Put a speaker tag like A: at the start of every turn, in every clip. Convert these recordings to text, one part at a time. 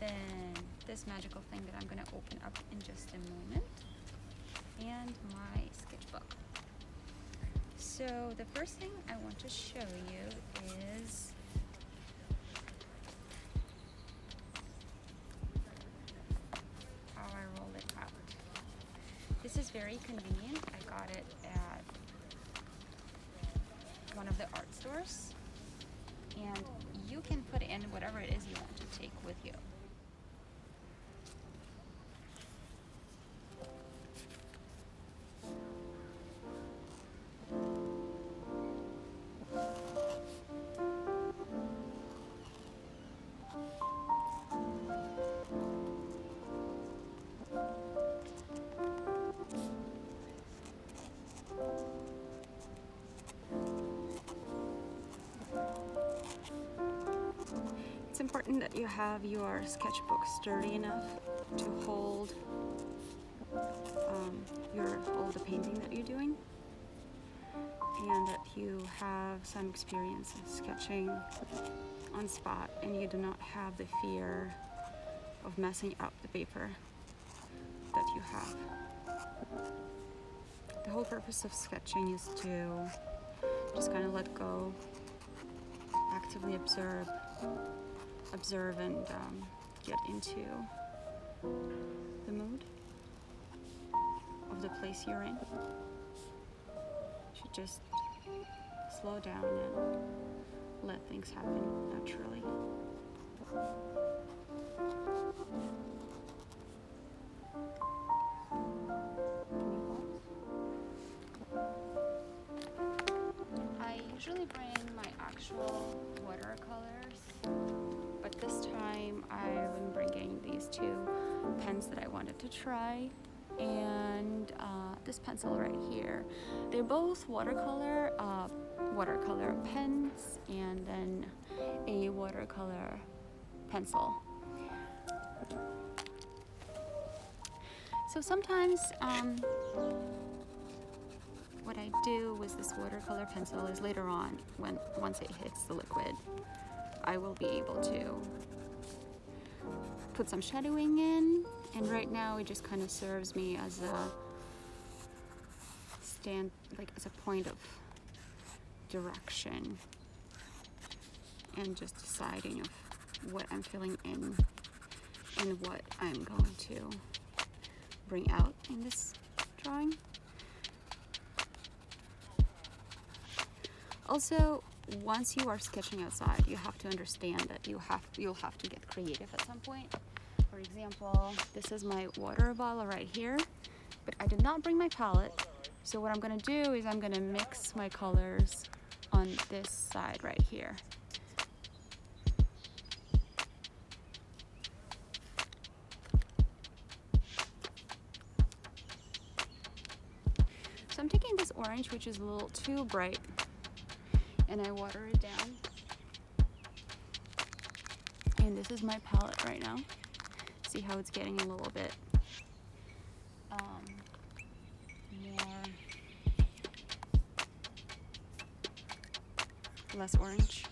A: then this magical thing that I'm going to open up in just a moment, and my sketchbook. So the first thing I want to show you is how I roll it out. This is very convenient. I got it at one of the art stores, and you can put in whatever it is you want to take with you. It's important that you have your sketchbook sturdy enough to hold all the painting that you're doing, and that you have some experience sketching on spot, and you do not have the fear of messing up the paper that you have. The whole purpose of sketching is to just kind of let go, actively observe and get into the mood of the place you're in. You should just slow down and let things happen naturally. I usually bring my actual watercolors, but this time I'm bringing these two pens that I wanted to try, and this pencil right here. They're both watercolor pens, and then a watercolor pencil. So sometimes what I do with this watercolor pencil is later on, once it hits the liquid, I will be able to put some shadowing in, and right now it just kind of serves me as a as a point of direction, and just deciding of what I'm filling in and what I'm going to bring out in this drawing. Also, once you are sketching outside, you have to understand that you'll have to get creative at some point. For example, this is my water bottle right here, but I did not bring my palette. So what I'm gonna do is I'm gonna mix my colors on this side right here. So I'm taking this orange, which is a little too bright, and I water it down. And this is my palette right now. See how it's getting a little bit less orange.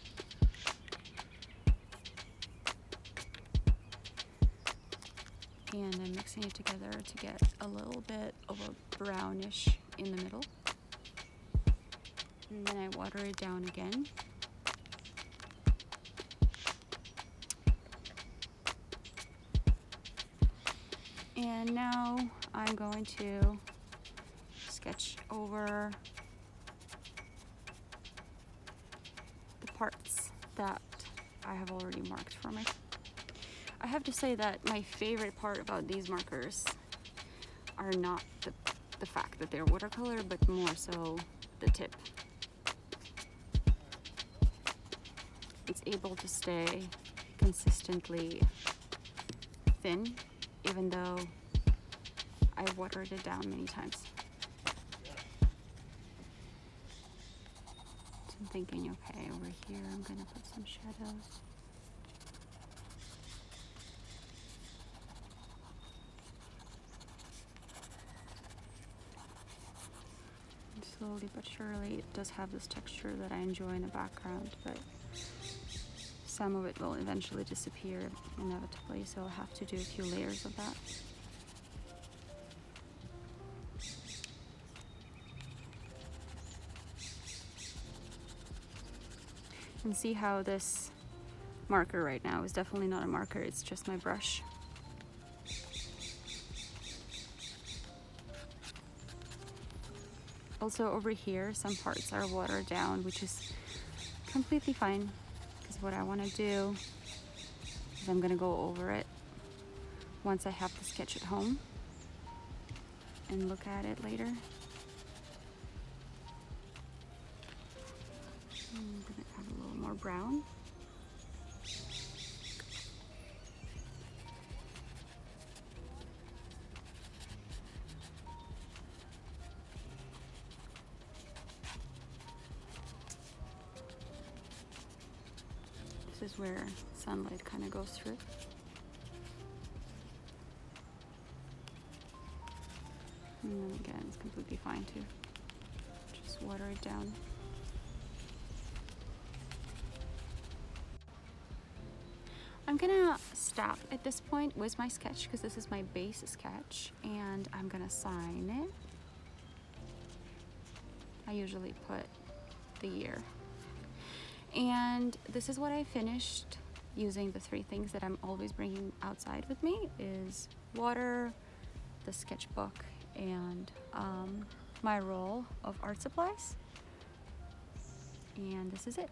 A: And I'm mixing it together to get a little bit of a brownish in the middle. And then I water it down again. And now I'm going to sketch over the parts that I have already marked for me. I have to say that my favorite part about these markers are not the fact that they're watercolor, but more so the tip. It's able to stay consistently thin, even though I've watered it down many times. So I'm thinking, okay, over here I'm gonna put some shadows. And slowly but surely it does have this texture that I enjoy in the background, but some of it will eventually disappear inevitably, so I'll have to do a few layers of that. And see how this marker right now is definitely not a marker, it's just my brush. Also over here, some parts are watered down, which is completely fine, because what I want to do is I'm going to go over it once I have the sketch at home and look at it later. I'm going to add a little more brown. This is where sunlight kind of goes through. And then again, it's completely fine to just water it down. I'm gonna stop at this point with my sketch because this is my base sketch, and I'm gonna sign it. I usually put the year. And this is what I finished using the three things that I'm always bringing outside with me is water, the sketchbook, and my roll of art supplies. And this is it.